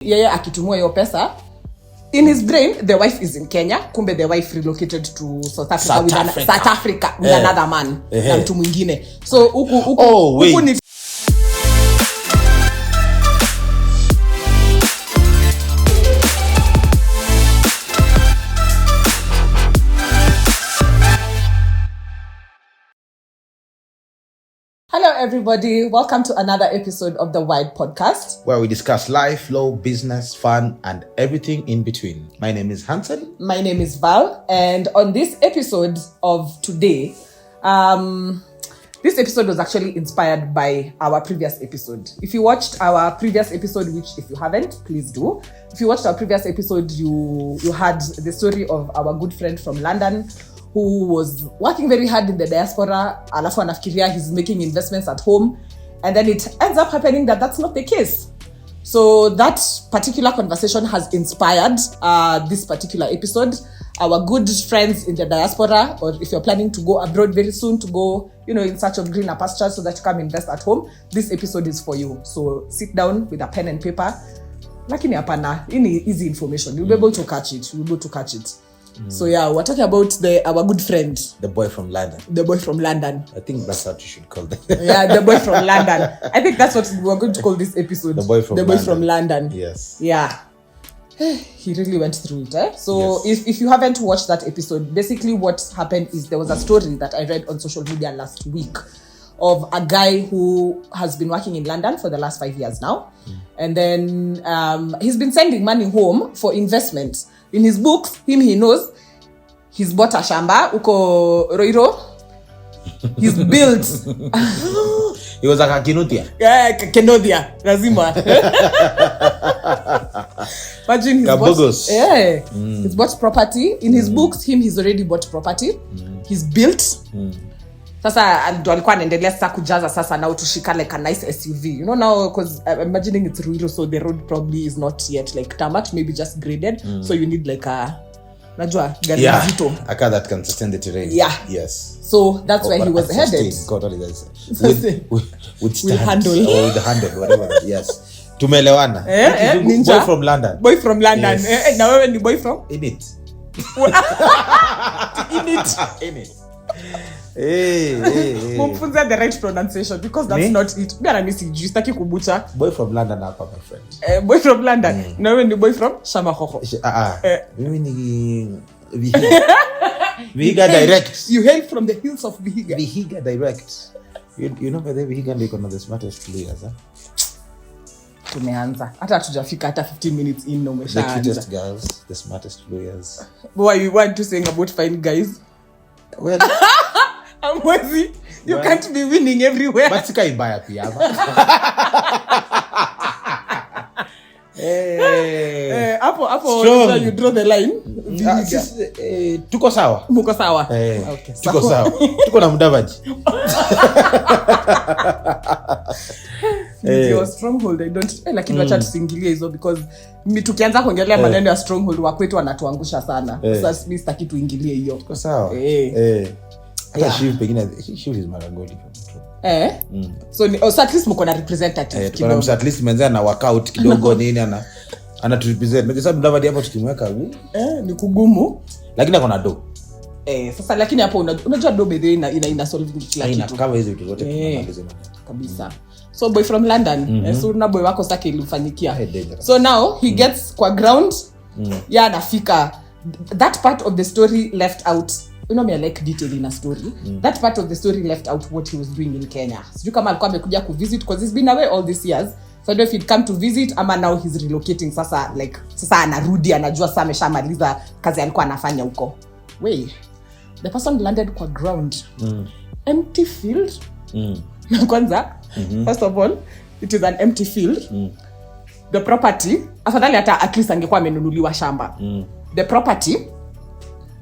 Yeye akitumua hiyo pesa, in his brain the wife is in Kenya, kumbe the wife relocated to South Africa with another man na mtu mwingine. So huku ni Hello everybody, welcome to another episode of the Wide Podcast, where we discuss life, law, business, fun, and everything in between. My name is Hansen. My name is Val, and on this episode of today, this episode was actually inspired by our previous episode. If you watched our previous episode, which if you haven't, please do. If you watched our previous episode, you had the story of our good friend from London who was working very hard in the diaspora, alafu anafikiria he's making investments at home, and then it ends up happening that that's not the case. So that particular conversation has inspired this particular episode. Our good friends in the diaspora, or if you're planning to go abroad very soon to go, in search of greener pastures so that you can invest at home, this episode is for you. So sit down with a pen and paper. Lakini hapana, ini easy information. You'll be able to catch it. So yeah, we're talking about our good friend, the boy from London. I think that's what you should call them. Yeah, the boy from London. I think that's what we're going to call this episode. The boy from London. Yes. Yeah. He really went through it. So yes. If you haven't watched that episode, basically what happened is there was a story that I read on social media last week of a guy who has been working in London for the last 5 years now. And then he's been sending money home for investment. In his books, he knows he's bought a shamba uko Roiro. He's built. He was like a Kenodia. Yeah, Kenodia. Lazima. Imagine he's bought property. In his books, he's already bought property. He's built. Sasa ndo alikuwa anaendelea sasa kujaza sasa na utushika like a nice SUV. Now because I'm imagining it's Ruiru, so the road probably is not yet like tarmac, maybe just graded. So you need like a gari zito. A car that can sustain the terrain. Yeah. Yes. So that's where he was headed. God, what is that? With handle. Or with the handle, whatever. Yes. Tumelewana. Ninja. Boy from London. Yes. Na wewe ni boy from? In it. In it. Mumfunza the right pronunciation because that's not it. Mimi message sitaki kubucha. Boy from London hapa, my friend. Boy from London. Na wewe ni boy from Shamahoho. Mimi ni Vihiga direct. You hail from the hills of Vihiga. Vihiga direct. You know whether Vihiga ndio iko the smartest lawyers, Tumeanza. Hata hatujafika hata 15 minutes in no umeshaanza. The cutest girls, the smartest lawyers. Why you want to saying about fine guys? Well, Amwezi, you can't be winning everywhere. But sika ibaya pia. Hapo so you draw the line. Tuko sawa. Muko sawa. Okay. Tuko sawa. Tuko na Mudavadi. Your stronghold, I don't lakini wacha tusingilie hizo because mimi tukianza kuongelea maneno ya stronghold wa kwetu wanatuangusha sana. Sasa mimi sitaki tuingilie hiyo. Tuko sawa. Shiv pengine Shiv is Maragoli. So at least mko na representative kidogo. At least mwenza na workout kidogo nini ana to represent. Mimi sababu Mudavadi hapo tukimweka ni kugumu. Lakini akona do. Sasa lakini hapo unajua do bedhe ina solve kila kitu. Ina cover hizo vitu zote tunamaliza kabisa. So boy from London, so na boy wako sasa ilimfanyikia. So now he gets kwa ground. Anafika. That part of the story left out. Me I like detail in a story. That part of the story left out what he was doing in Kenya. Sijui kama alikuwa amekuja kuvisit because he's been away all these years. So I don't know if he'd come to visit ama now he's relocating sasa anarudi anajua sasa ameshamaliza kazi alikuwa anafanya huko. The person landed kwa ground. Empty field. Na kwanza, first of all, it is an empty field. The property, afadhali hata at least angekuwa amenunuliwa shamba. The property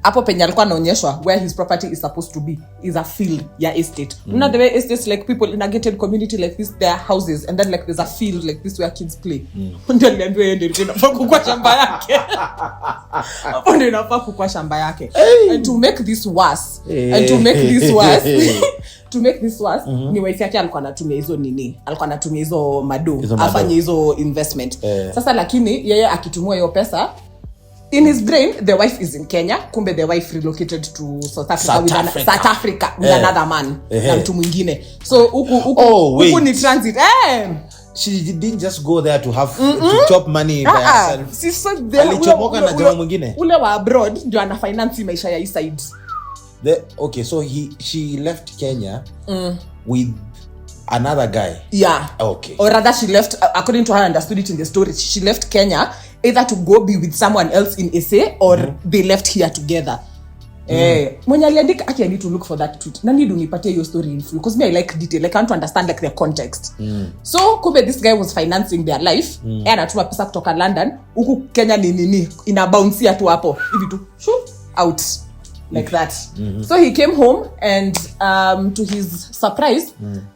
hapo penye alikuwa anaonyeshwa where his property is supposed to be is a field ya estate. You know the way estates, like people in a gated community like this, there are houses and then like there's a field like this where kids play. Ndio niliambiwa yeye ndio inafaa kukua shamba yake. Hapo ndio inafaa kukua shamba yake. And to make this worse, ni wife yake alikuwa anatumia hizo nini? Alikuwa anatumia hizo mado afanye hizo investment. Sasa lakini yeye akitumia hiyo pesa, in his brain the wife is in Kenya, kumbe the wife relocated to South Africa with another man na mtu mwingine. So huku ni transit. She didn't just go there to have to chop money by herself. Alichomoka na jamaa mwingine. Ule wa abroad ndio ana finance maisha ya east side. Okay, so she left Kenya with another guy. Yeah. Okay. Or rather she left, according to her, I understood it in the story, she left Kenya either to go be with someone else in SA or they left here together. Mwenye aliandika, I need to look for that tweet. Nani do nipatie your story in full? Because me, I like detail. I can't understand like the context. So, kumbe this guy was financing their life. Anatuma pesa kutoka London. Huku Kenya ni ina bounce tu hapo. Hivi tu, out. Like that. So he came home and to his surprise,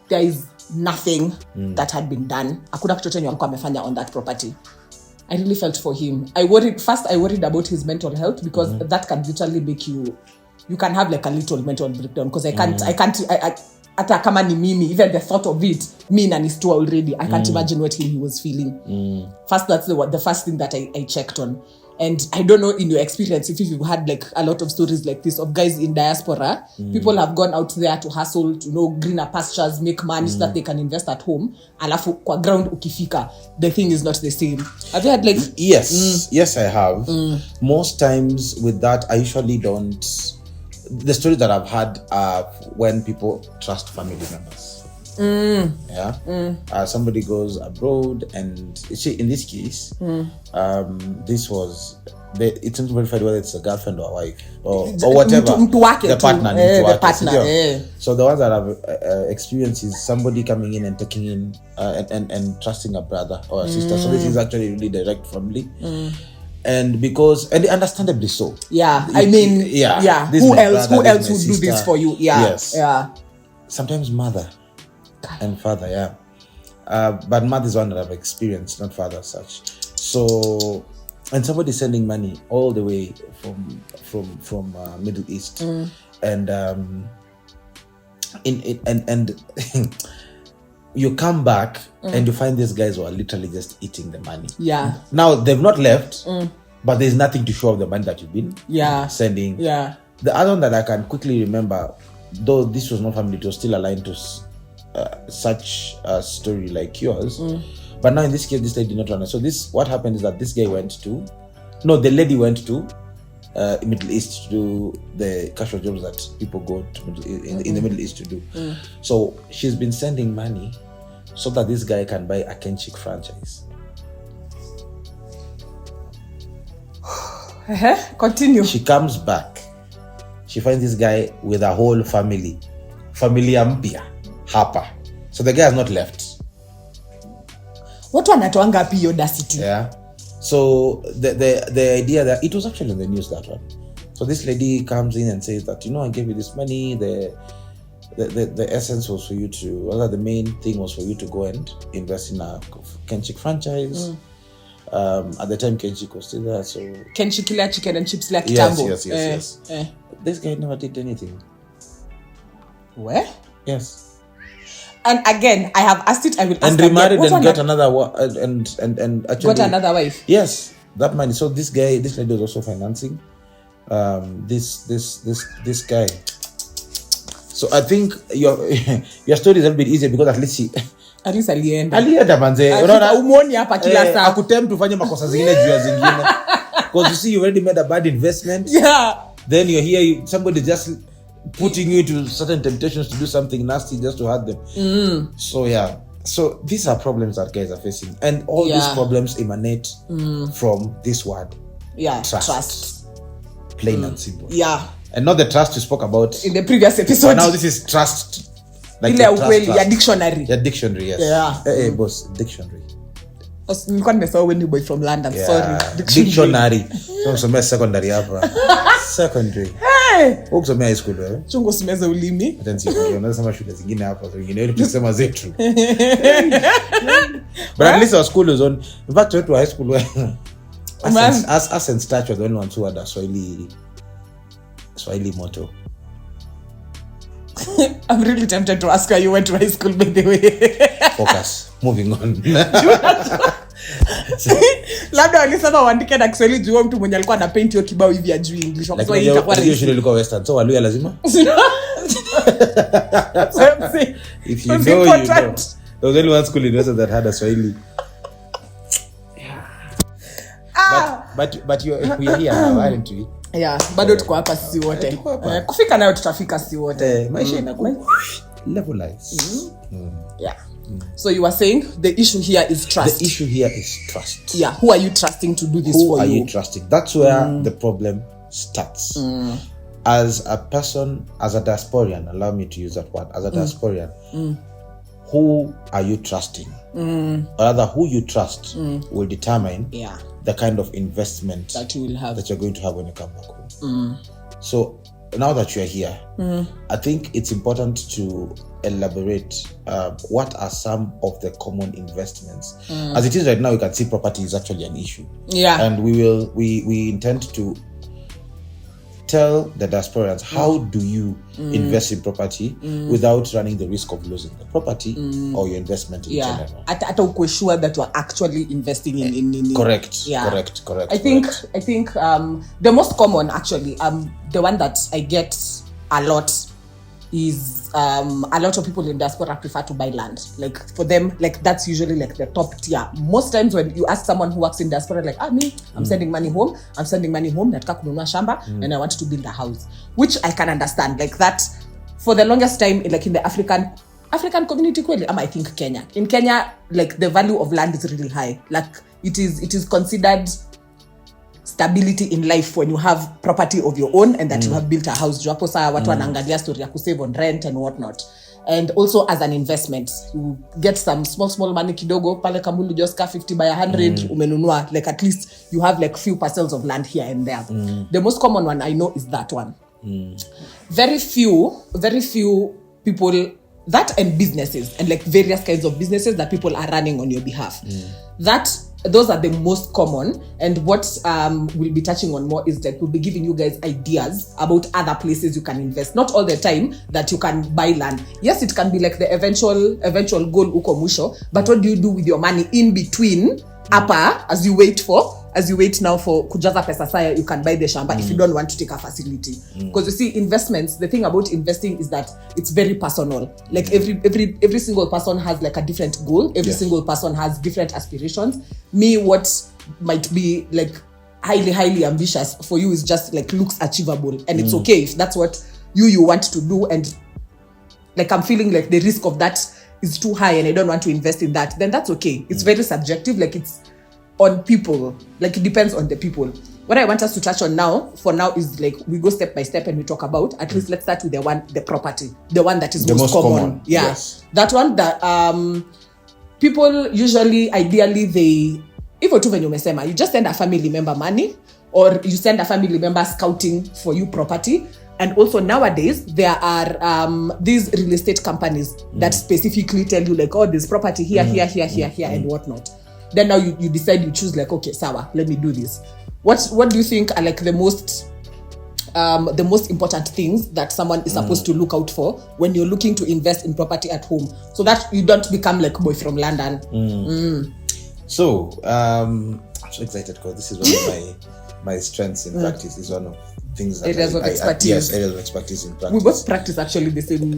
there is nothing that had been done. Hakuna kitu chenye alikuwa amefanya on that property. I really felt for him. I worried about his mental health because that can literally make you can have like a little mental breakdown because I can't hata kama ni mimi, even the thought of it, me na nistua already. I can't imagine what he was feeling. First, that's the first thing that I checked on. And I don't know in your experience if you've had like a lot of stories like this of guys in diaspora. People have gone out there to hustle, to know greener pastures, make money so that they can invest at home. Alafu kwa ground ukifika, the thing is not the same. Have you had like... Yes, I have. Most times with that, I usually don't... The stories that I've had are when people trust family members. Somebody goes abroad and in this case this was it's not verified whether it's a girlfriend or a wife or whatever, the partner. So the ones that I've experienced is somebody coming in and taking in and trusting a brother or a sister. So this is actually really direct family. And understandably so. I mean, who else would do this for you? Sometimes mother and father, but mother is one that I've experienced, not father as such. So, and somebody sending money all the way from Middle East, and you come back and you find these guys who are literally just eating the money. Now they've not left, but there's nothing to show of the money that you've been sending. The other one that I can quickly remember, though this was not family, it was still aligned to such a story like yours, but now in this case this lady did not run. So what happened is that the lady went to Middle East to do the casual jobs that people go to in the Middle East to do. So she's been sending money so that this guy can buy a Kenchik franchise. Continue. She comes back, she finds this guy with a whole familia mpya hapa. So the guy has not left. Watu wanatoanga hapi audacity. So the idea that it was actually in the news, that one. So this lady comes in and says that, I gave you this money. The essence was for you to, the main thing was for you to go and invest in a Kenchik franchise. At the time Kenchik was still there. So Kenchik kila chicken and chips like kitambo. Yes. This guy never did anything. Where? Yes. And again, I have asked it. I will ask and remarried and get another and actually got another wife. Yes, that money. So this lady was also financing this guy. So I think your story is a little bit easier because at least alienda manze. Unaona umuoni hapa kila saa. Akutem tufanye makosa zingine juu ya zingine. Because you see you already made a bad investment. Then you're here, somebody just putting you to certain temptations to do something nasty just to hurt them. So these are problems that guys are facing, and all these problems emanate from this word, trust. Plain and simple. And not the trust you spoke about in the previous episode. But now this is trust, like your dictionary. Your dictionary, yes. Hey, boss, dictionary. Nilikuwa nimesahau when you boy from London. Sorry. Dictionary. Tunasomea secondary hapa. Secondary. Hey! Ukisomea high school wewe? Chungu simeze ulimi. Unasema shule zingine hapa, zingine ile tukisema zetu. But at least our school is on. In fact, to high school us and Starch were the only ones who had a Swahili motto. I'm really tempted to ask her, you went to high school, by the way. Focus. Moving on. Labda walisema waandike na Kiswahili juu mtu mwenye alikuwa na paint hiyo kibao hivi ya juu English. Kwa sababu itakuwa rahisi. Shule ilikuwa Western. So Waluya lazima? If you know, you know. There was only one school in Western that had a Swahili. But we are here now, aren't we? Yeah, bado tuko hapa sisi wote. Kufika nayo tutafika sisi wote. Maisha inakuwa levelize. Yeah. So you were saying the issue here is trust. The issue here is trust. Yeah, who are you trusting to do this for you? Who are you trusting? That's where the problem starts. As a person, as a diasporian, allow me to use that word, as a diasporian, who are you trusting? Or rather, who you trust will determine the kind of investment that you will have, that you're going to have when you come back home. So now that you're here, I think it's important to elaborate what are some of the common investments. As it is right now, you can see property is actually an issue. Yeah. And we intend to tell the diasporans how do you invest in property without running the risk of losing the property or your investment in general. At uko sure that you are actually investing in correct. I think the most common actually the one that I get a lot is a lot of people in diaspora prefer to buy land. Like for them, like that's usually like the top tier. Most times when you ask someone who works in diaspora, like, I'm sending money home. Nataka kununua shamba and I want to build a house, which I can understand. Like that, for the longest time, like in the African community, I think Kenya. In Kenya, like the value of land is really high. Like it is considered stability in life when you have property of your own and that you have built a house. Hapo saa watu wanaangalia story ya kusave on rent and whatnot. And also as an investment, you get some small money kidogo pale Kambulu just 50 by 100 umenunua, like at least you have like few parcels of land here and there. The most common one I know is that one. Very few people, that and businesses and like various kinds of businesses that people are running on your behalf. Those are the most common, and what we'll be touching on more is that we'll be giving you guys ideas about other places you can invest. Not all the time that you can buy land. Yes, it can be like the eventual goal uko mwisho, but what do you do with your money in between hapa as you wait now for kujaza pesa saya you can buy the shamba if you don't want to take a facility. Because you see, investments, the thing about investing is that it's very personal. Like every single person has like a different goal. Every single person has different aspirations. Me, what might be like highly ambitious for you is just like looks achievable, and it's okay if that's what you want to do, and like I'm feeling like the risk of that is too high and I don't want to invest in that, then that's okay. It's very subjective. Like it's on people, like it depends on the people. What I want us to touch on for now is like we go step by step and we talk about, at least let's start with the property, the one that is the most common. Yes. That one that people usually, ideally, they hivyo tu venye umesema, you just send a family member money or you send a family member scouting for you property. And also nowadays there are these real estate companies that specifically tell you like, oh, there's property here and whatnot. Then now you decide, you choose like, okay, sawa, let me do this. What do you think are like the most important things that someone is supposed to look out for when you're looking to invest in property at home, so that you don't become like boy from London? So I'm so excited because this is one of my strengths in practice. Is one of things that areas of expertise. Areas of expertise in practice. We both practice actually the same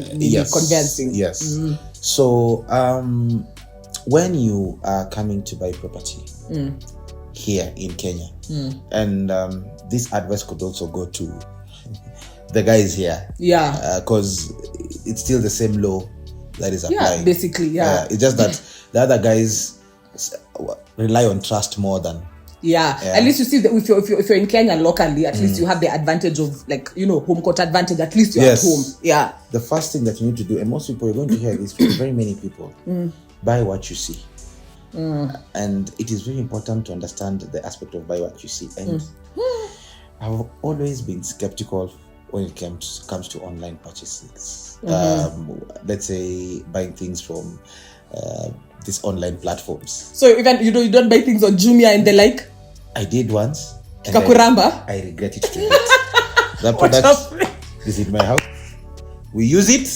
convincing. Yes. So when you are coming to buy property here in Kenya, and this advice could also go to the guys here, because it's still the same law that is applying. Basically, it's just that the other guys rely on trust more than. At least you see that if you're in Kenya locally, at least you have the advantage of, like, home court advantage. At least you're at home. The first thing that you need to do, and most people are going to hear this from very many people, buy what you see. And it is very important to understand the aspect of buy what you see. And I've always been skeptical when it comes to online purchases. Let's say buying things from these online platforms. So even you don't buy things on Jumia and the like? I did once. Kikakuramba? I regret it today. That product is in my house. We use it.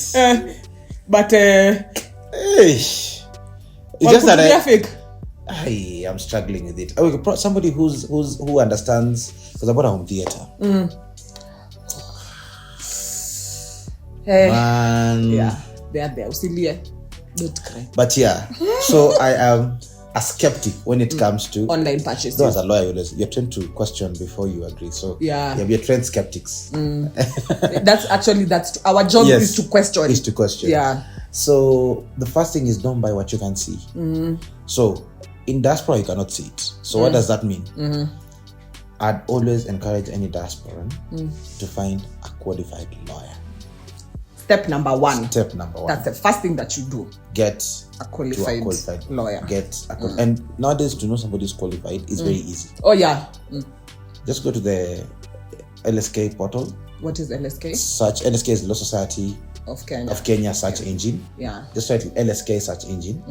But it's just that fake. I am struggling with it. Somebody who understands, because I bought a home theater. Man. Yeah, they are there. Don't cry. But yeah, so I am a skeptic when it comes to online purchases. Though as a lawyer, you're trained to question before you agree. So we're trained skeptics. That's our job. Yes, is to question. Is to question. Yeah. So the first thing is don't buy what you can see. So in diaspora you cannot see it. So what does that mean? I'd always encourage any diasporan to find a qualified lawyer. Step number one. That's the first thing that you do. Get a qualified lawyer. And nowadays to know somebody is qualified is very easy. Oh yeah. Just go to the LSK portal. What is LSK? Search. LSK is Law Society of Kenya search engine. Yeah. Just write LSK search engine.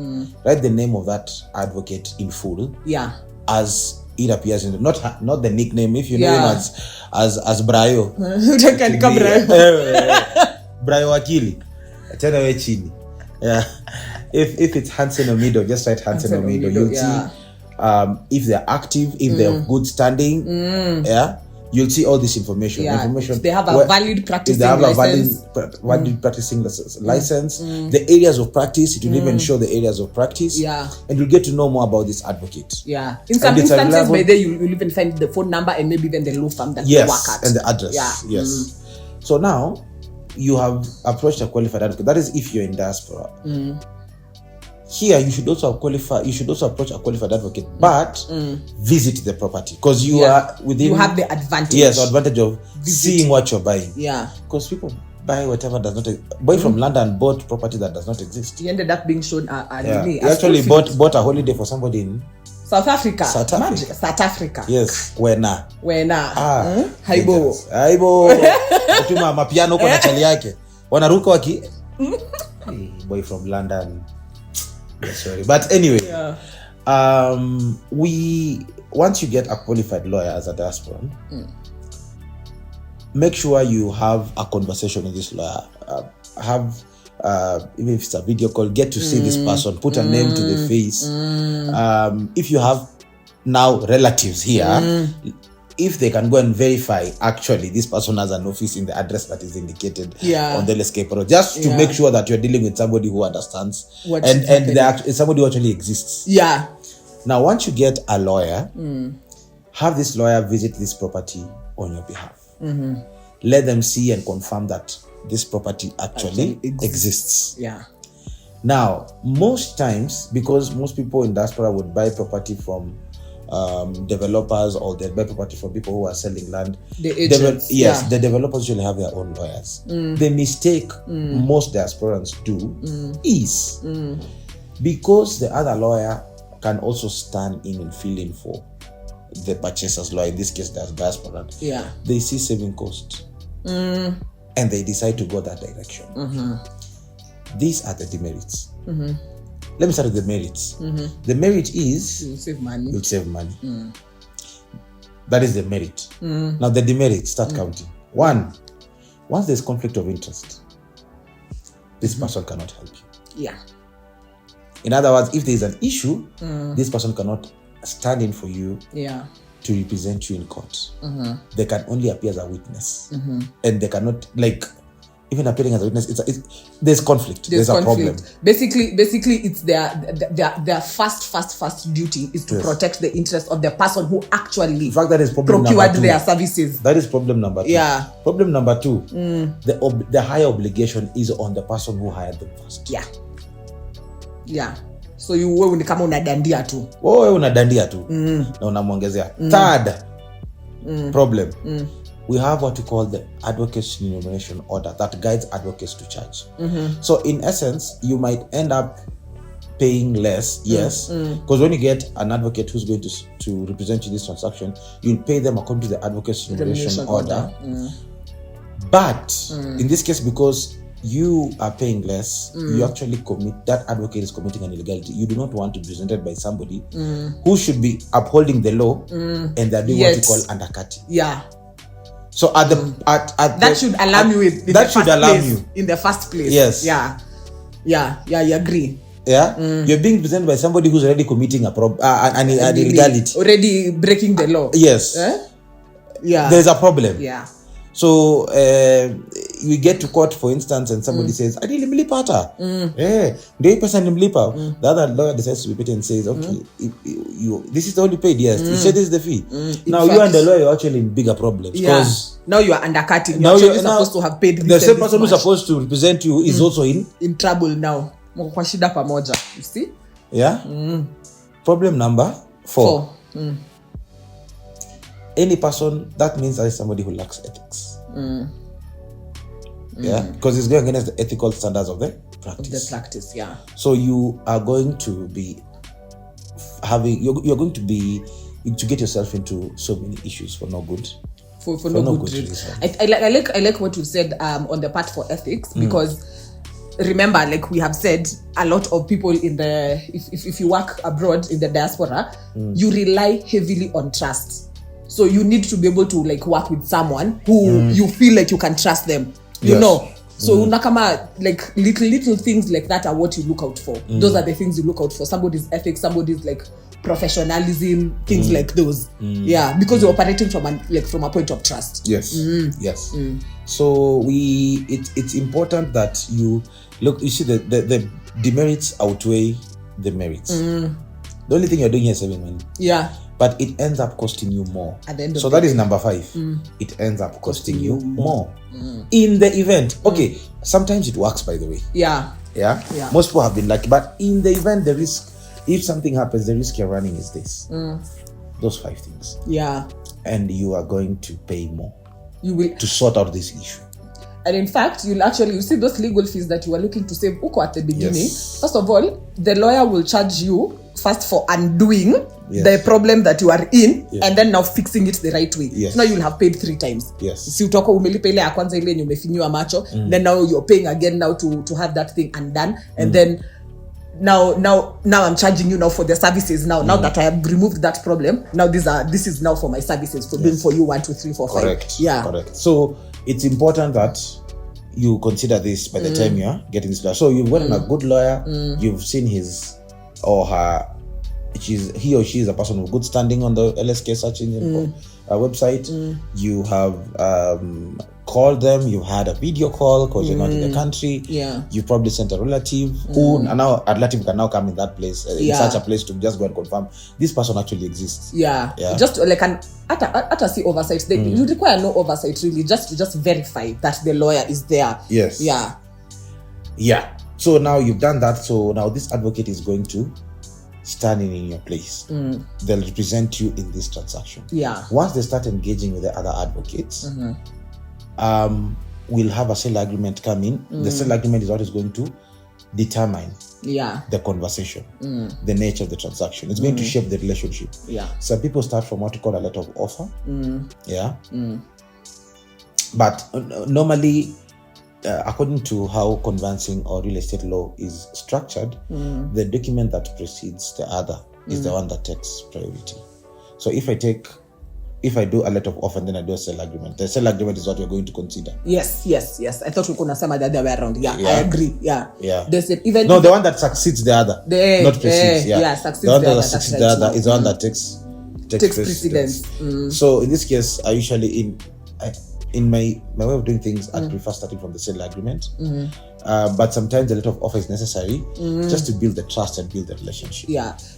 Write the name of that advocate in full. Yeah. As it appears in not the nickname. If you know him as Brayo. Brayo Wakili. Tena we chini. Yeah. If it's Hansen Omido, just write Hansen Omido. You'll see if they're active, if they have good standing. Yeah. You'll see all this information. If they have a valid practicing license. Valid practicing license. The areas of practice, it will even show the areas of practice. Yeah. And you'll get to know more about this advocate. Yeah. In some instances, by there you'll even find the phone number and maybe even the law firm that they work at. And the address. Yeah. Yes. So now you have approached a qualified advocate. That is if you're in diaspora. Here you should also approach a qualified advocate, but visit the property because you are within. You have the advantage. Yes, advantage of seeing what you're buying. Yeah, because people buy whatever does not. Boy from London bought property that does not exist. He ended up being shown he actually bought a holiday for somebody in South Africa. Yes, wena. Haibo. Kutuma mapiano kwa chali yake. Wanaruka waki. Boy from London. Sorry, but anyway, once you get a qualified lawyer as a diaspora, make sure you have a conversation with this lawyer. Even if it's a video call, get to see this person, put a name to the face. If you have now relatives here, if they can go and verify actually this person has an office in the address that is indicated on the LSK portal, just to make sure that you're dealing with somebody who understands and somebody who actually exists. Yeah. Now, once you get a lawyer, have this lawyer visit this property on your behalf. Let them see and confirm that this property actually exists. Yeah. Now, most times, because most people in diaspora would buy property from developers, or they buy property from people who are selling land. The agents. The developers usually have their own lawyers. The mistake most diasporans do is because the other lawyer can also stand in and fill in for the purchaser's lawyer, in this case that's diaspora. Yeah. They see saving cost and they decide to go that direction. These are the demerits. Let me start with the merits. The merit is you'll save money. That is the merit. Now the demerits, start counting. One, once there's conflict of interest, this person cannot help you. Yeah. In other words, if there is an issue, this person cannot stand in for you to represent you in court. They can only appear as a witness. And they cannot, even appearing as a witness, there's conflict. There's a problem. Basically, it's their first duty is to protect the interest of the person who actually in fact, that is problem procured their services. That is problem number 2. Yeah. Problem number 2, the higher obligation is on the person who hired them first. Yeah. Yeah. So wewe ni kama unadandia tu. Wewe unadandia tu. Na unamwongezea. Third problem. We have what we call the advocate's enumeration order that guides advocates to charge. So in essence, you might end up paying less, yes, because when you get an advocate who's going to represent you in this transaction, you'll pay them according to the advocate's remuneration order. But in this case, because you are paying less, you actually that advocate is committing an illegality. You do not want to be presented by somebody who should be upholding the law and they're doing what you call undercutting. Yeah. So at that should alarm you in the first place. Yes. Yeah, you agree. Yeah, you're being presented by somebody who's already committing an illegality, already breaking the law. Yes. Yeah. There's a problem. Yeah. So we get to court, for instance, and somebody says, "I didn't pata." The other lawyer decides to repeat and says, "Okay, this is the only paid. Yes, you said this is the fee." Now you and the lawyer are actually in bigger problems because now you are undercutting. You're supposed to have paid. The same person who's supposed to represent you is also in trouble now. You see? Yeah. Problem number 4. Any person, that means that is somebody who lacks ethics. Yeah, because it's going against the ethical standards of the practice. Yeah. So you are going to be you're going to get yourself into so many issues for no good. For no good reason. I like what you said on the part for ethics, because remember, like we have said, a lot of people in the if you work abroad in the diaspora, you rely heavily on trust. So you need to be able to like work with someone who you feel like you can trust them. You know. So nakama, like little things like that are what you look out for. Those are the things you look out for. Somebody's ethics, somebody's like professionalism, things like those. Yeah, because you're operating from a point of trust. Yes. Yes. So it's important that you look. You see the demerits outweigh the merits. The only thing you're doing here is saving money. Yeah. But it ends up costing you more. At the end of so that is number 5. It ends up costing you more. In the event. Okay, sometimes it works, by the way. Yeah. Most people have been lucky. But in the event, the risk, if something happens, the risk you're running is this. Those 5 things. Yeah. And you are going to pay more. You will. To sort out this issue. And in fact, you see those legal fees that you were looking to save at the beginning. Yes. First of all, the lawyer will charge you first for undoing the problem that you are in, and then now fixing it the right way. Yes. So now you'll have paid 3 times. Yes. Si utoko umelipa ile ya kwanza ile yenye umefinyiwa macho, then now you're paying again now to have that thing undone, and then now I'm charging you now for the services now that I have removed that problem. Now this is now for my services for doing for you 1, 2, 3, 4, 5. Correct. Yeah. Correct. So it's important that you consider this by the time you're getting this lawyer. So you've gotten a good lawyer, you've seen his or her, he or she is a person of good standing on the LSK search engine website. You have called them, you've had a video call because you're not in the country. You probably sent a relative who now a relative can now come in that place, in such a place, to just go and confirm this person actually exists. Just like an see oversight. You require no oversight really, just to verify that the lawyer is there. Yes. Yeah. So now you've done that. So now this advocate is going to stand in your place. They'll represent you in this transaction. Once they start engaging with the other advocates, we'll have a sale agreement come in. The sale agreement is what is going to determine the conversation, the nature of the transaction. It's going to shape the relationship. Some people start from what we call a letter of offer. But normally, according to how conveyancing or real estate law is structured, the document that precedes the other is the one that takes priority. So if I do a letter of offer and then I do a sale agreement, the sale agreement is what we're going to consider. Yes. I thought we could have some the other way around. I agree. The one that succeeds the other, not precedes. Succeeds the one that succeeds the other is the one that takes precedence. So in this case, I usually in my way of doing things, I prefer starting from the sale agreement. But sometimes the letter of offer is necessary just to build the trust and build the relationship.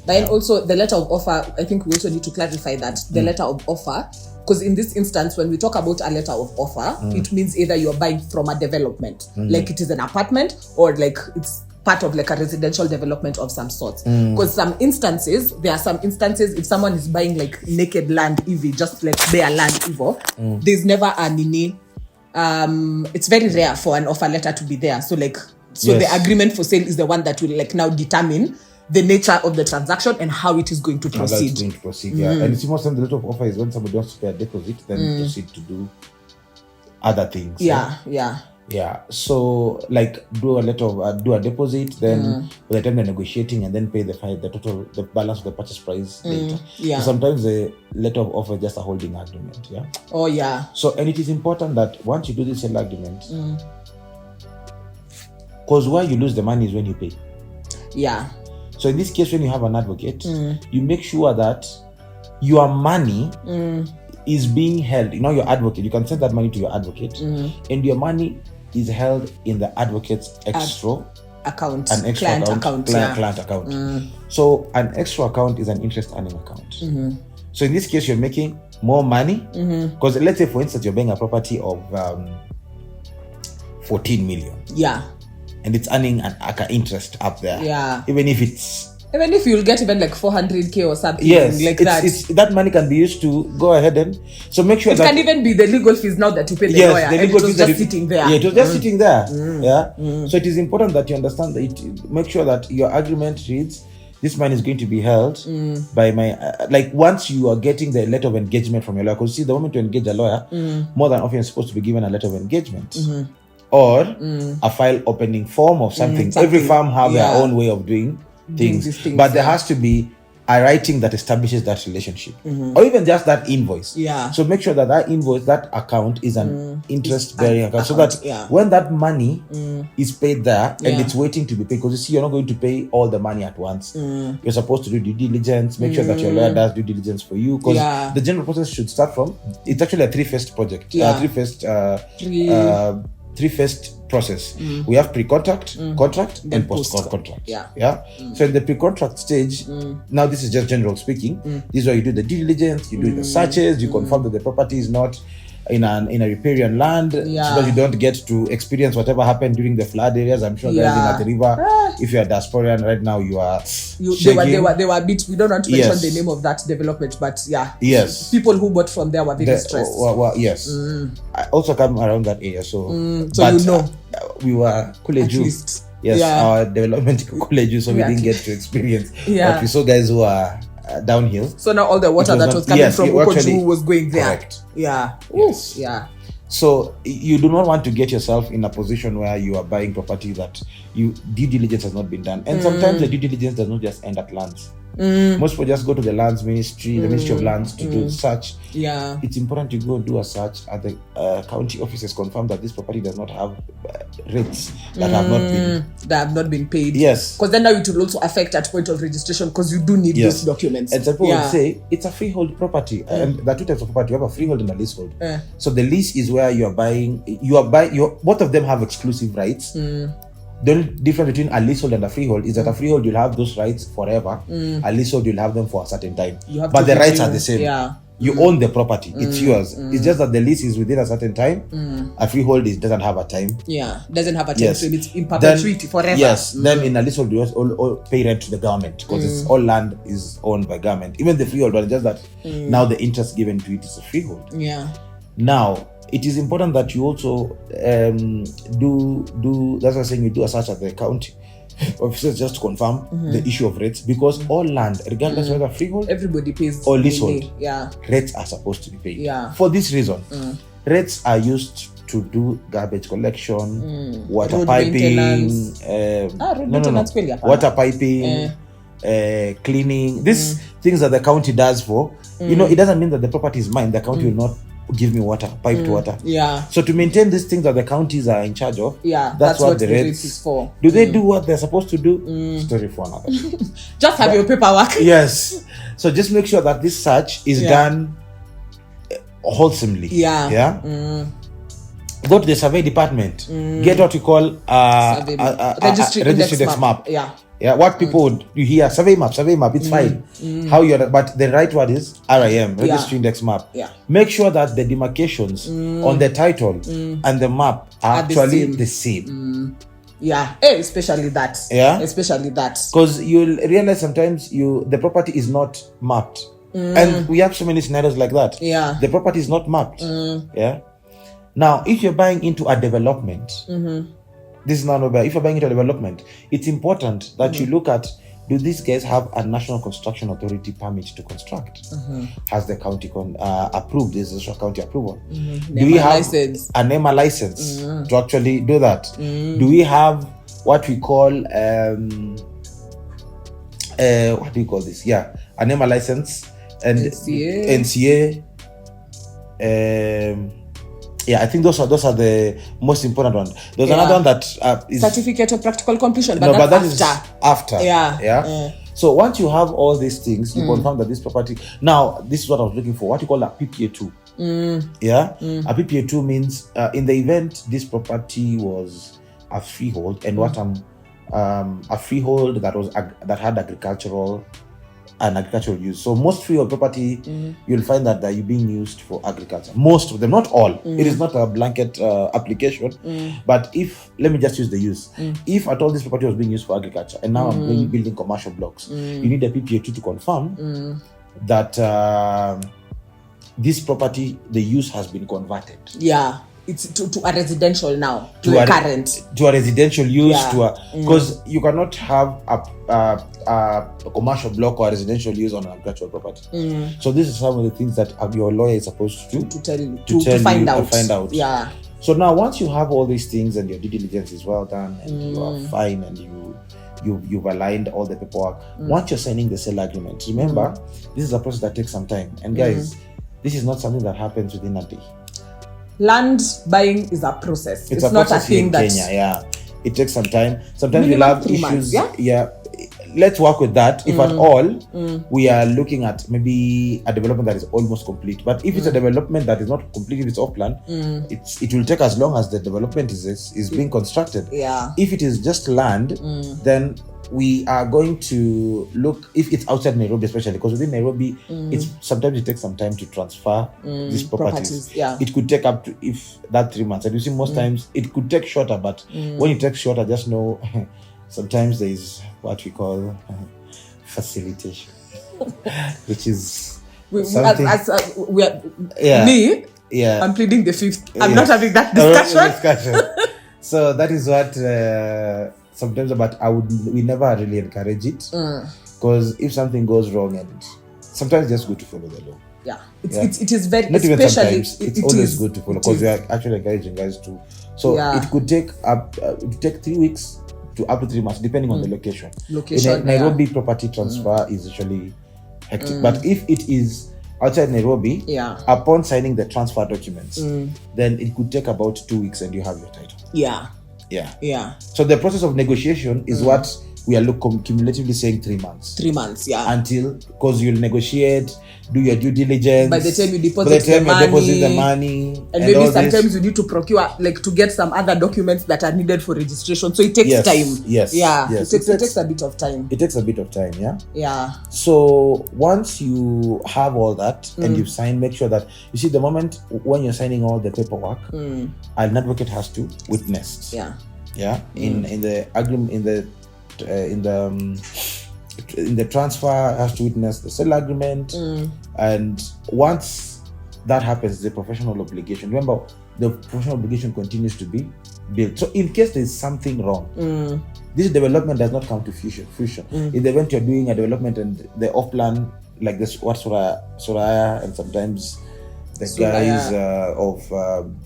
But also the letter of offer, I think we also need to clarify that the letter of offer, because in this instance, when we talk about a letter of offer, it means either you're buying from a development, like it is an apartment, or like it's part of like a residential development of some sort. Because there are some instances if someone is buying like naked land, just like bare land, there's never a nini. It's very rare for an offer letter to be there. So the agreement for sale is the one that will like now determine the nature of the transaction and how it is going to proceed. Yeah. And it's most of the letter of offer is when somebody wants to pay a deposit, then proceed to do other things. Yeah. So like do a deposit, then by the time they're negotiating, and then pay the balance of the purchase price later. So sometimes the letter of offer is just a holding agreement. Yeah. Oh yeah. So, and it is important that once you do this sale agreement, because where you lose the money is when you pay. Yeah. So in this case, when you have an advocate, you make sure that your money is being held. Your advocate, you can send that money to your advocate, and your money is held in the advocate's client account. So an escrow account is an interest earning account. So in this case, you're making more money because let's say, for instance, you're buying a property of 14 million. Yeah. And it's earning an interest up there. Yeah. Even if you'll get even like 400k or something. Yes, like that. That money can be used to go ahead and so make sure it can even be the legal fees now that you pay the lawyer. The legal fees just sitting there. Yeah, it was just sitting there. Yeah. So it is important that you understand that make sure that your agreement reads, this money is going to be held by my like once you are getting the letter of engagement from your lawyer. Because see, the moment you engage a lawyer, more than often you're supposed to be given a letter of engagement. Or a file opening form of something. Every firm have their own way of doing things, but there has to be a writing that establishes that relationship, or even just that invoice. Yeah. So make sure that invoice, that account is an interest-bearing account, so that when that money is paid there and it's waiting to be paid, because you see, you're not going to pay all the money at once. You're supposed to do due diligence. Make sure that your lawyer does due diligence for you, because the general process should start from. It's actually a three-phase project. Three-phase process. We have pre-contract, contract, and post-contract. Yeah. So in the pre-contract stage, now this is just general speaking. This is where you do the due diligence, you do the searches, you confirm that the property is not in a riparian land, so that you don't get to experience whatever happened during the flood areas. I'm sure guys in at the river, if you're a diasporian right now, you are they were a bit, we don't want to mention the name of that development, but people who bought from there were very stressed. Yes. I also come around that area, so we were Kuleju. Yes, our development Kuleju, so we didn't get to experience. But we saw guys who are downhill. So now all the water that was coming from Ukoju was going there. Correct. Yeah. Yes. Yeah. So you do not want to get yourself in a position where you are buying property that due diligence has not been done. And sometimes the due diligence does not just end at lands. Most people just go to the lands ministry, the Ministry of Lands to do search. Yeah. It's important to go do a search at the county offices, confirm that this property does not have rates that have not been paid. Yes. Because then now it will also affect at point of registration, because you do need those documents. And some people would say it's a freehold property. And there are two types of property. You have a freehold and a leasehold. So the lease is where you are buying, both of them have exclusive rights. The only difference between a leasehold and a freehold is that a freehold you'll have those rights forever. A leasehold you'll have them for a certain time. But the rights are the same. Yeah. You own the property. It's yours. It's just that the lease is within a certain time. A freehold doesn't have a time. Yeah. Doesn't have a time frame. It's in perpetuity forever. Yes. Then in a leasehold you all pay rent to the government, because it's all land is owned by government. Even the freehold, but just that now the interest given to it is a freehold. Yeah. Now, it is important that you also do that's why I'm saying you do a search at the county officers just to confirm the issue of rates, because all land, regardless whether freehold, everybody pays, or leasehold, yeah, rates are supposed to be paid. Yeah. For this reason, rates are used to do garbage collection, water road piping, water piping, cleaning. These things that the county does for, it doesn't mean that the property is mine. The county will not give me water, piped water. Yeah. So to maintain these things that the counties are in charge of, that's what the rates is for. Do they do what they're supposed to do? Story for another. Just have your paperwork. Yes. So just make sure that this search is done wholesomely. Yeah. Yeah. Go to the survey department. Get what you call registry index map. Yeah. Yeah, what people would you hear survey map, it's fine. How but the right word is RIM, registry index map. Yeah. Make sure that the demarcations on the title and the map are actually the same. Yeah, especially that. Yeah, especially that. Because you'll realize sometimes the property is not mapped, and we have so many scenarios like that. Yeah, the property is not mapped. Yeah. Now, if you're buying into a development. This is not about if you're buying into a development, it's important that you look at do these guys have a National Construction Authority permit to construct? Has the county approved? Is this a county approval? Do we have a NEMA license to actually do that? Do we have what we call what do you call this? Yeah, a NEMA license and NCA. Yeah, I think those are the most important ones. There's another one that is certificate of practical completion, but that's after. Yeah. So once you have all these things, you confirm that this property. Now, this is what I was looking for. What you call a PPA2. Yeah, a PPA2 means in the event this property was a freehold, and a freehold that had agricultural use. So most freehold property, you'll find that they're being used for agriculture. Most of them, not all. It is not a blanket application. But let me just use the use. If at all this property was being used for agriculture, and now I'm building commercial blocks, you need a PPA2 to confirm that this property, the use has been converted. Yeah. It's to a residential now, to a residential use, because you cannot have a commercial block or a residential use on an agricultural property. So this is some of the things that your lawyer is supposed to tell you to find out. Yeah. So now once you have all these things and your due diligence is well done and you are fine and you've aligned all the paperwork, once you're signing the sale agreement, remember this is a process that takes some time. And guys, this is not something that happens within a day. Land buying is a process. It's not a thing that Kenya, yeah. It takes some time. Sometimes we'll have issues. Months, yeah. Let's work with that. If at all, we are looking at maybe a development that is almost complete. But if it's a development that is not complete, if it's off plan, it will take as long as the development is being constructed. Yeah. If it is just land, then we are going to look if it's outside Nairobi, especially because within Nairobi, sometimes it takes some time to transfer these properties. Yeah. It could take up to that 3 months. And you see, most times it could take shorter, but when it takes shorter, just know sometimes there is what we call facilitation, which is something. I'm pleading the fifth. I'm not having that discussion. So that is what. Sometimes, but we never really encourage it, because if something goes wrong, and sometimes it's just good to follow the law. Yeah, it is very, not even sometimes. It's always good to follow, because we are actually encouraging guys to. So it could take 3 weeks to up to 3 months, depending on the location. In Nairobi, property transfer is usually hectic, but if it is outside Nairobi, upon signing the transfer documents, then it could take about 2 weeks, and you have your title. Yeah. So the process of negotiation is what we are cumulatively saying 3 months. 3 months, until, because you'll negotiate, do your due diligence. By the time you deposit the money, and maybe sometimes you need to procure, like, to get some other documents that are needed for registration. So it takes time. Yes. It takes a bit of time. It takes a bit of time. Yeah. So once you have all that and you've signed, make sure that you see the moment when you're signing all the paperwork, an advocate has to witness. In the agreement, in the transfer, has to witness the sale agreement, and once that happens, the professional obligation. Remember, the professional obligation continues to be built. So in case there is something wrong, this development does not come to fruition. In the event you're doing a development and the off plan, like this, what Soraya and sometimes the guys of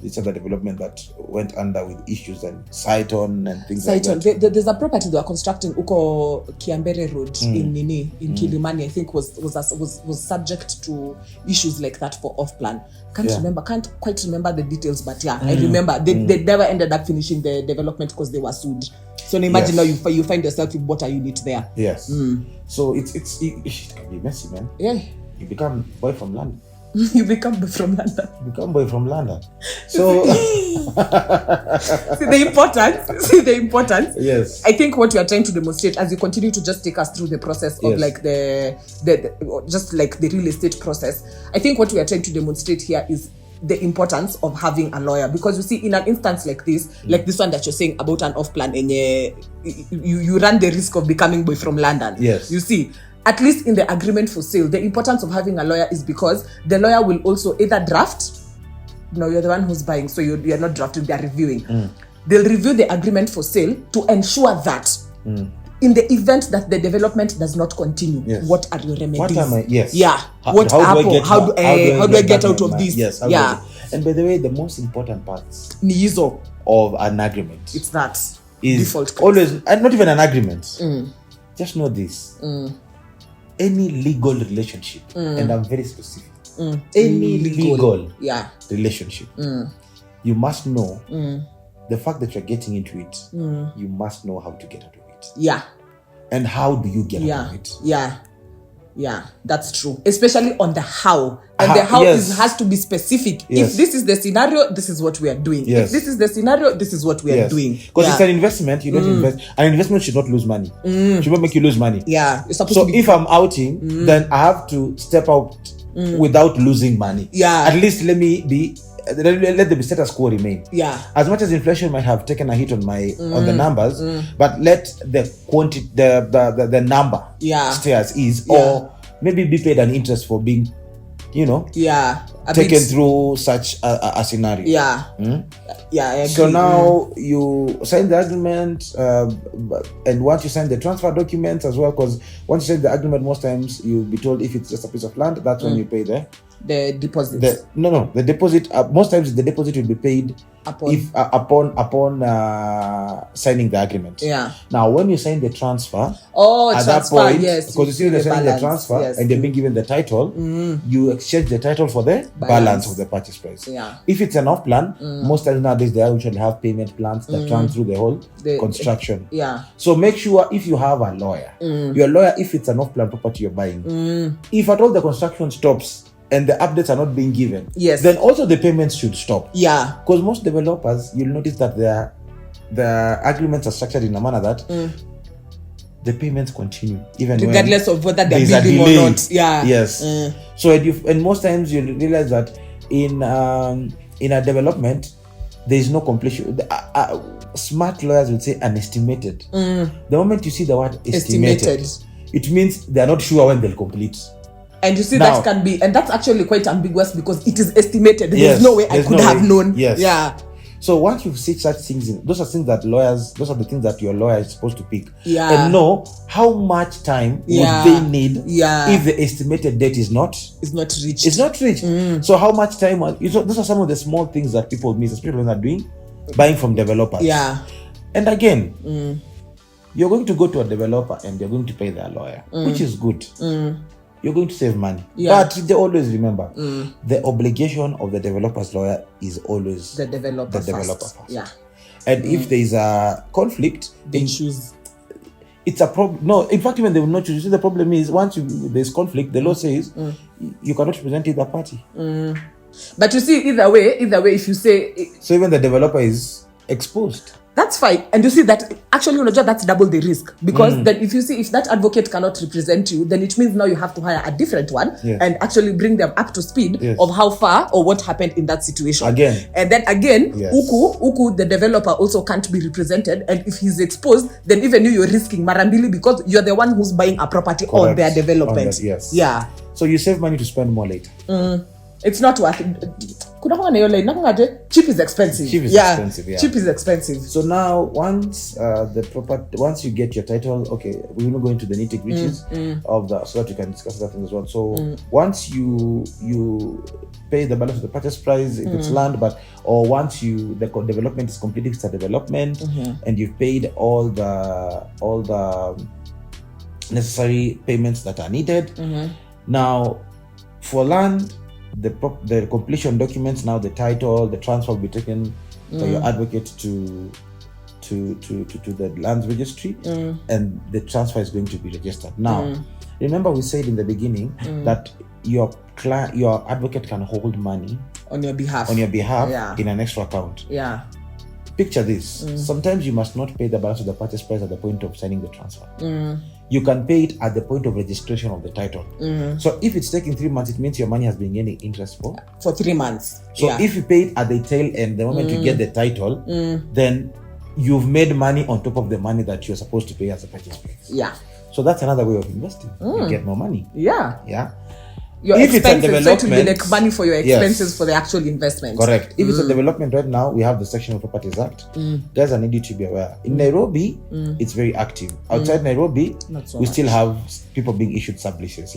this other development that went under with issues and Saiton and things like that. There's a property they were constructing Uko Kiambere Road in Kilimani, I think was subject to issues like that for off plan. Can't quite remember the details, but I remember they never ended up finishing the development because they were sued. So imagine now you find yourself, you bought a unit there. Yes. So it can be messy, man. Yeah. You become boy from London. You become boy from London. So see the importance. Yes. I think what you are trying to demonstrate as you continue to just take us through the process of like the just like the real estate process. I think what we are trying to demonstrate here is the importance of having a lawyer, because you see, in an instance like this, like this one that you're saying about an off plan, and you run the risk of becoming boy from London. Yes. You see, at least in the agreement for sale, the importance of having a lawyer is because the lawyer will also either draft. No, you're the one who's buying, so you're not drafting, they're reviewing. They'll review the agreement for sale to ensure that in the event that the development does not continue, what are your remedies? What am I? Yes. Yeah. How do I get out of this? Yes. And by the way, the most important parts Nizo of an agreement. It's that. Is default always, and not even an agreement. Just know this. Any legal relationship, and I'm very specific. Any legal relationship, you must know the fact that you're getting into it. You must know how to get out of it. Yeah. And how do you get out of it? Yeah, that's true. Especially on the how. And the how has to be specific. If this is the scenario, this is what we are doing. If this is the scenario, this is what we are doing. Because it's an investment, you don't invest. An investment should not lose money. Should not make you lose money. Yeah. So if I'm outing, then I have to step out without losing money. Yeah. At least let the status quo remain. Yeah. As much as inflation might have taken a hit on on the numbers, but let the quantity, the number stay as is, or maybe be paid an interest for being, taken through such a scenario. Yeah. Yeah, I agree. So now you sign the agreement, and once you sign the transfer documents as well, because once you sign the agreement, most times you'll be told if it's just a piece of land, that's when you pay the deposit. The deposit. Most times the deposit will be paid upon signing the agreement. Yeah. Now, when you sign the transfer, at that point, because you see the signing the transfer and they're being given the title, you exchange the title for the balance of the purchase price. Yeah. If it's an off plan, most times nowadays they usually have payment plans that run through the whole construction. Yeah. So make sure if you have a lawyer, your lawyer, if it's an off plan property you're buying, if at all the construction stops and the updates are not being given, then also the payments should stop. Yeah. Because most developers, you'll notice that the agreements are structured in a manner that the payments continue even regardless of whether they're building or not. Yeah. Yes. So and most times you realize that in a development there is no completion. Smart lawyers would say unestimated. The moment you see the word estimated, it means they are not sure when they'll complete. And you see, that can be, and that's actually quite ambiguous because it is estimated. There's no way I could have known. Yes. Yeah. So once you see such things, those are things that the things that your lawyer is supposed to pick. Yeah. And know how much time would they need if the estimated date is not reached. It's not reached. So how much time? Those are some of the small things that people miss, especially when they're buying from developers. Yeah. And again, you're going to go to a developer and you're going to pay their lawyer, which is good. You're going to save money. But they always remember, the obligation of the developer's lawyer is always the developer first. Yeah. And if there is a conflict, they choose. It's a problem. No, in fact, even they will not choose. The problem is once there's conflict, the law says you cannot represent either party. But you see, either way, if you say... So even the developer is exposed. That's fine. And you see that actually, that's double the risk. Because then if that advocate cannot represent you, then it means now you have to hire a different one and actually bring them up to speed of how far or what happened in that situation. Again. And then again, Uku, the developer also can't be represented. And if he's exposed, then even you're risking marambili because you're the one who's buying a property on their development. Yeah. So you save money to spend more later. It's not worth it. Cheap is expensive. Cheap is expensive. So now once once you get your title, okay, we will not go into the nitty-gritties of that so that you can discuss that thing as well. So once you pay the balance of the purchase price if it's land, or once the development is completed, it's a development, and you've paid all the necessary payments that are needed. Now for land, the completion documents, now the title, the transfer will be taken by your advocate to the land registry, and the transfer is going to be registered. Now, remember we said in the beginning that your advocate can hold money on your behalf in an extra account. Yeah. Picture this. Sometimes you must not pay the balance of the purchase price at the point of signing the transfer. You can pay it at the point of registration of the title. So if it's taking 3 months, it means your money has been gaining interest for 3 months. So if you pay it at the tail end, the moment you get the title, then you've made money on top of the money that you're supposed to pay as a purchase price. Yeah. So that's another way of investing. You get more money. Yeah. Yeah. your if expenses, so it will be like money for your expenses for the actual investment. Correct. If it's a development right now, we have the Sectional Properties Act. Guys, I need you to be aware. In Nairobi, it's very active. Outside Nairobi, we still have people being issued subleases.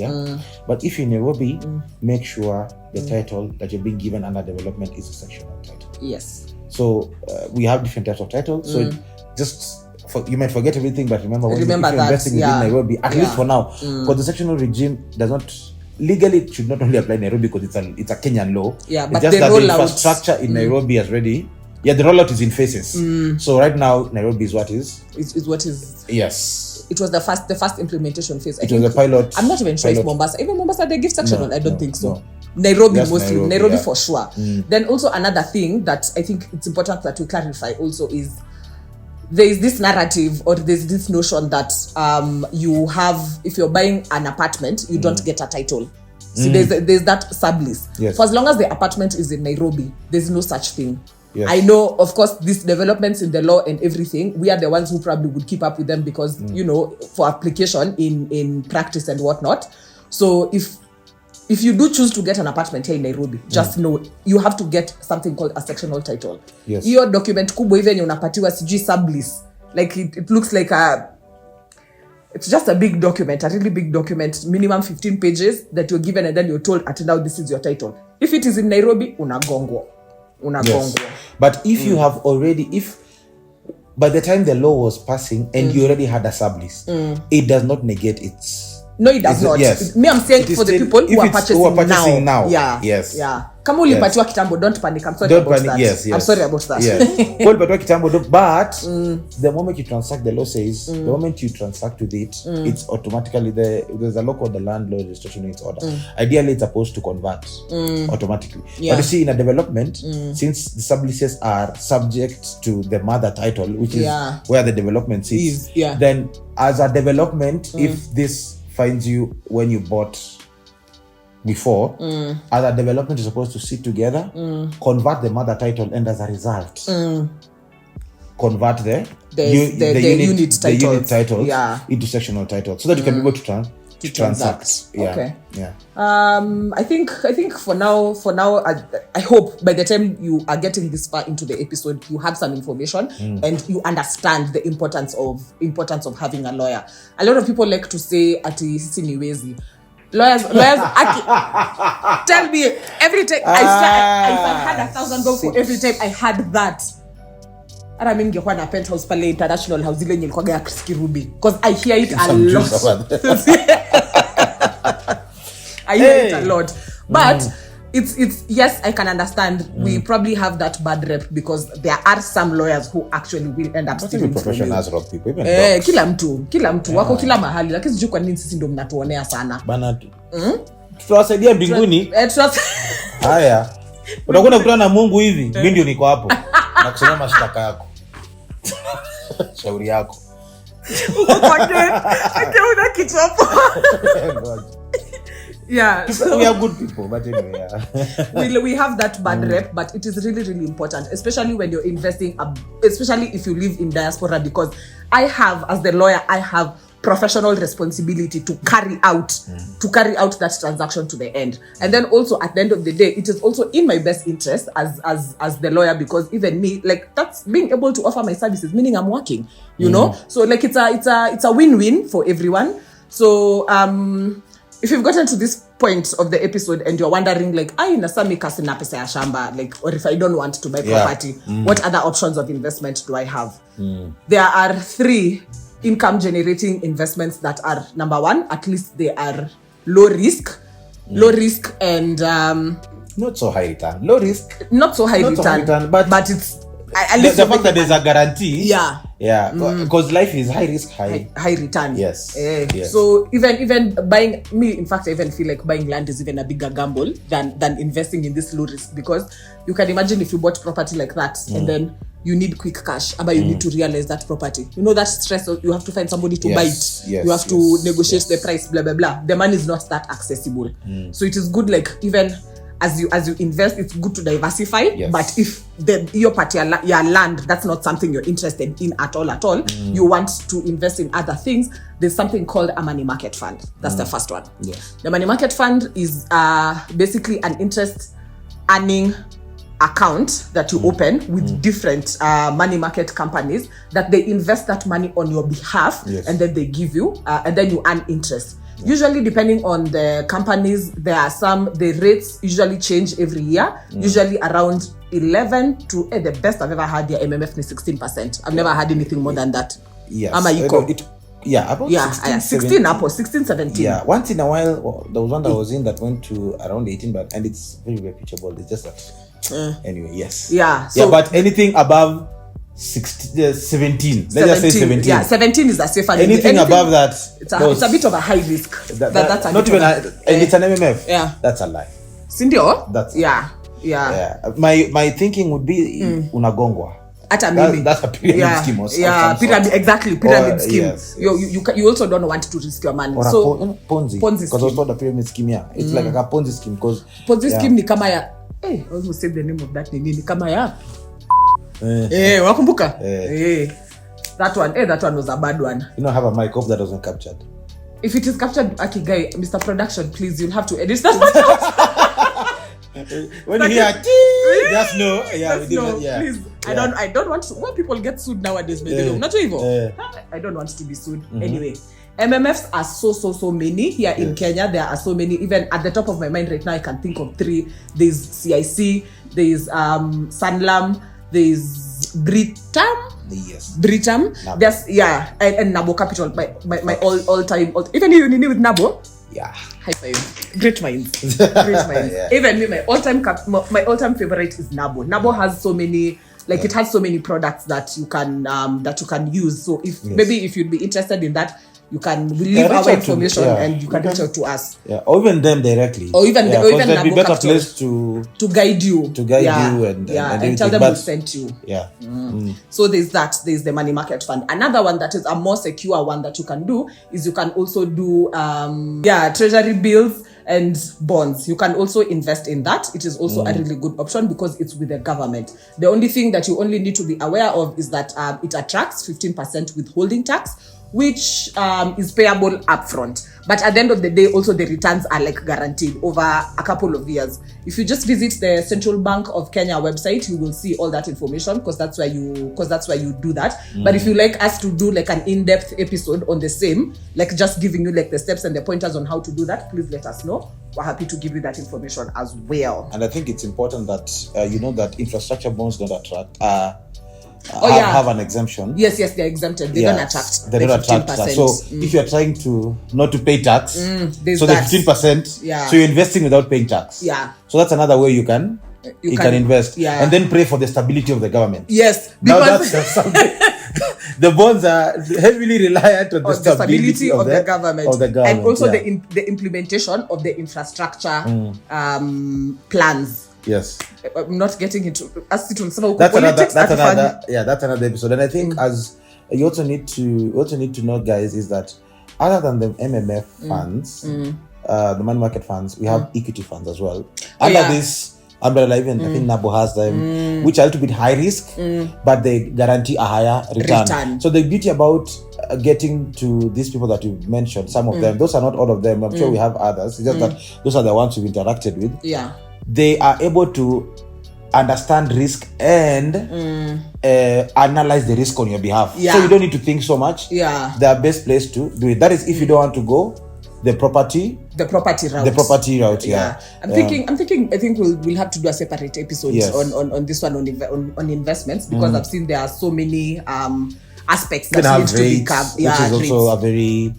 But if you're in Nairobi, make sure the title that you're being given under development is a sectional title. Yes. So we have different types of titles. So just you might forget everything, but remember if you're investing within Nairobi, at least for now, because the sectional regime does not legally, it should not only apply in Nairobi because it's a Kenyan law. Yeah, but just that the infrastructure in Nairobi is ready. Yeah, the rollout is in phases. So right now, Nairobi is what is. It's what is. Yes. It was the first implementation phase. It was a pilot. I'm not even sure if Mombasa. Even Mombasa, they give sectional. I don't think so. No. Nairobi mostly. Nairobi for sure. Then also another thing that I think it's important that we clarify also is there is this narrative or there's this notion that you have, if you're buying an apartment, you don't get a title. So there's that sublease. Yes. For as long as the apartment is in Nairobi, there's no such thing. Yes. I know, of course, these developments in the law and everything, we are the ones who probably would keep up with them because, for application in practice and whatnot. So if you do choose to get an apartment here in Nairobi, just know you have to get something called a sectional title. Yes. Your document kubwa even unapatiwa sijui sublease. Like it looks like it's just a big document, a really big document, minimum 15 pages that you're given and then you're told at now this is your title. If it is in Nairobi, unagongwa. Yes. But if you have already, by the time the law was passing and you already had a sublease, it does not negate its. No, it does not. Yes. Me, I'm saying for the people who are purchasing now. Yeah. Yes. Yeah. Kama ulipatiwa kitambo, don't panic. I'm sorry about that. Yes. I'm sorry about that. Yes. Ulipatiwa kitambo, but the moment you transact, the law says, the moment you transact with it, it's automatically there's a law called the Land Law Registration Units Order. Ideally, it's supposed to convert automatically. Yeah. But you see, in a development, since the subleases are subject to the mother title, which is where the development sits, then as a development, if this finds you when you bought before, as a development is supposed to sit together, convert the mother title, and as a result, convert the unit titles into sectional titles so that you can be able to transact. Yeah. Okay. Yeah. I think for now, I hope by the time you are getting this far into the episode, you have some information and you understand the importance of having a lawyer. A lot of people like to say ati sisi ni wezi. Lawyers tell me every time if I had $1,000 for every time I had that. Ara mimi ningekuwa na penthouse pale International House ile yenye ilikuwa ya Chris Kirubi because I hear it a lot. I hear it a lot. But it's yes, I can understand. We probably have that bad rep because there are some lawyers who actually will end up stealing professionals rock people. Kila mtu wako kila mahali, lakini sijui kwa nini sisi ndio mnatuonea sana. Bana tutawasaidia mbinguni. Haya. Utakwenda kukutana na Mungu hivi, mimi ndio niko hapo. Na kusema mashtaka yako. Shauri yako. Una kitu hapo. Yeah, so we are good people, but anyway, we have that bad rep, but it is really, really important, especially when you're investing, especially if you live in diaspora, because as the lawyer, I have professional responsibility to carry out that transaction to the end. And then also at the end of the day, it is also in my best interest as the lawyer, because even me, like, that's being able to offer my services, meaning I'm working, you know? So like it's a win-win for everyone. So if you've gotten to this point of the episode and you're wondering like, nasami kasi na pesa ya shamba, like, or if I don't want to buy property, what other options of investment do I have? There are 3 income generating investments that are, number 1, at least they are low risk and not so high return. Low risk, not so high return, but it's the fact that there's a guarantee. Because life is high risk, high return. Yes. So even buying, me in fact I even feel like buying land is even a bigger gamble than investing in this low risk, because you can imagine if you bought property like that and then you need quick cash, but you need to realize that property, you know, that stress of you have to find somebody to buy it, you have to negotiate the price, blah blah blah. The money is not that accessible. So it is good, like, even as you invest, it's good to diversify. Yes. But if your land, that's not something you're interested in at all, you want to invest in other things, there's something called a money market fund. That's the first one. Yes. The money market fund is basically an interest earning account that you open with different money market companies that they invest that money on your behalf. Yes. And then they give you and then you earn interest. Usually, depending on the companies, the rates usually change every year, usually around 11 to the best I've ever had here, MMF is 16%. I've never had anything more than that. Yes. About 16, 17. Yeah, once in a while, there was one that I was in that went to around 18, and it's very reputable. It's just that. Anyway, yes. Yeah. So, yeah, but anything above 17. Let's just say 17. Yeah, 17 is a safer. Anything above that, it's a bit of a high risk. That's a not even and it's an MMF. Yeah, that's a lie. Sindio? That's yeah. My thinking would be unagongwa. That's a pyramid scheme or something. Yeah, pyramid scheme. Yes. You also don't want to risk your money. Or so Ponzi. Because I was told a pyramid scheme. Yeah, it's like a Ponzi scheme. Because Ponzi scheme ni kama ya. I almost said the name of that ni kama ya. Wakumbuka? That one was a bad one. You don't have a mic. Hope that wasn't captured. If it is captured, Akigai, Mr. Production, please, you'll have to edit that. When you hear just know. Yeah, just know, please. Yeah. I don't want to. When people get sued nowadays, not evil. I don't want to be sued. Anyway, MMFs are so many here in Kenya. There are so many. Even at the top of my mind right now, I can think of 3. There's CIC. There's Sanlam. There's Britam. Yes. Britam. Nabo. There's and Nabo Capital. My all time. Even you knew with Nabo. Yeah. High five. Great minds. Yeah. Even me, my all-time favorite is Nabo. Nabo has so many, it has so many products that you can use. So maybe if you'd be interested in that, you can leave our information and you can reach out to us. Yeah, or even them directly. Or even there'd be better place to guide you. To guide you and tell them we sent you. Yeah. So there's the money market fund. Another one that is a more secure one that you can do is you can also do treasury bills and bonds. You can also invest in that. It is also a really good option because it's with the government. The only thing that you only need to be aware of is that it attracts 15% withholding tax, which is payable upfront. But at the end of the day, also the returns are guaranteed over a couple of years. If you just visit the Central Bank of Kenya website, you will see all that information because that's where you do that. But if you like us to do an in-depth episode on the same, just giving you the steps and the pointers on how to do that, please let us know. We're happy to give you that information as well. And I think it's important that you know that infrastructure bonds don't attract have an exemption. Yes, they're exempted. They don't attract. They don't attract tax. So if you're trying to not to pay tax, so the 15%. Yeah. So you're investing without paying tax. Yeah. So that's another way you can invest. Yeah. And then pray for the stability of the government. Yes. Because now that's something. The bonds are heavily reliant on the stability of the government. And also the implementation of the infrastructure plans. Yes. I'm not getting into that's another episode. And I think as you also need to know, guys, is that other than the MMF funds, the money market funds, we have equity funds as well. Under this umbrella, even I think Nabo has them, which are a little bit high risk, but they guarantee a higher return. So the beauty about getting to these people that you mentioned, some of them, those are not all of them. I'm sure we have others. It's just that those are the ones we've interacted with. Yeah. They are able to understand risk and analyze the risk on your behalf. Yeah. So you don't need to think so much. Yeah. The best place to do it. That is if you don't want to go the property route. Yeah. I think we'll have to do a separate episode on this one on investments because I've seen there are so many aspects that need to be covered. Which is also a very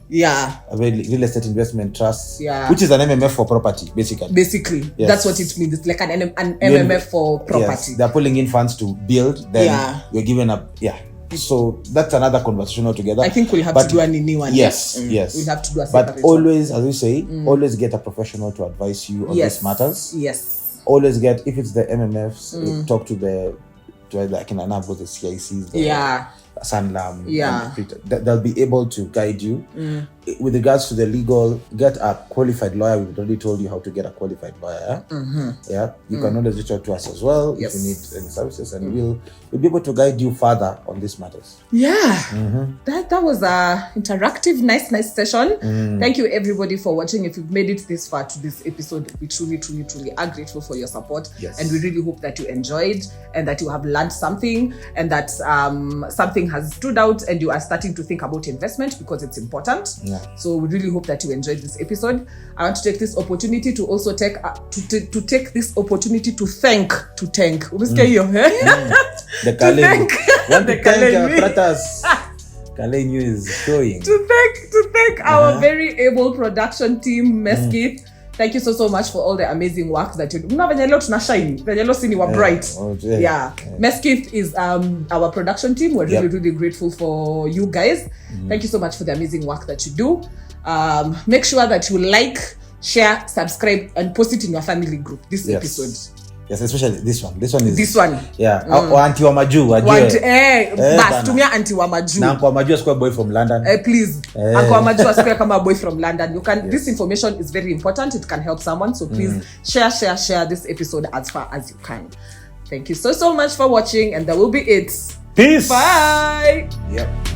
real estate investment trust. Yeah. Which is an MMF for property, basically. Yes. That's what it means. It's like an MMF for property. Yes. They're pulling in funds to build, then you're giving up. Yeah. So that's another conversation altogether. I think we'll have to do a new one. Yes. We'll have to do a separate But always, as we say, always get a professional to advise you on these matters. Yes. Always get, if it's the MMFs, talk to the CICs. Sanlam. Yeah. They'll be able to guide you with regards to the legal, get a qualified lawyer. We've already told you how to get a qualified lawyer. Yeah, you can always reach out to us as well if you need any services, and we'll be able to guide you further on these matters. That was a interactive, nice session. Thank you everybody for watching. If you've made it this far to this episode, we truly are grateful for your support, and we really hope that you enjoyed and that you have learned something, and that something has stood out and you are starting to think about investment, because it's important. So we really hope that you enjoyed this episode. I want to take this opportunity to also take this opportunity to thank the Kalei. The Kalei News is showing. To thank our very able production team, Meskith. Thank you so much for all the amazing work that you do. Bright. Meskith is our production team. We're really grateful for you guys. Thank you so much for the amazing work that you do. Make sure that you like, share, subscribe, and post it in your family group. This episode. Yes, especially this one. This one. Yeah. Auntie wa Maju. Tumia Auntie wa Maju. Na Uncle wa Maju asikuwe boy from London. Please. Uncle wa Maju asikuwe kama boy from London. You can. This information is very important. It can help someone. So please share this episode as far as you can. Thank you so much for watching, and that will be it. Peace. Bye. Yep.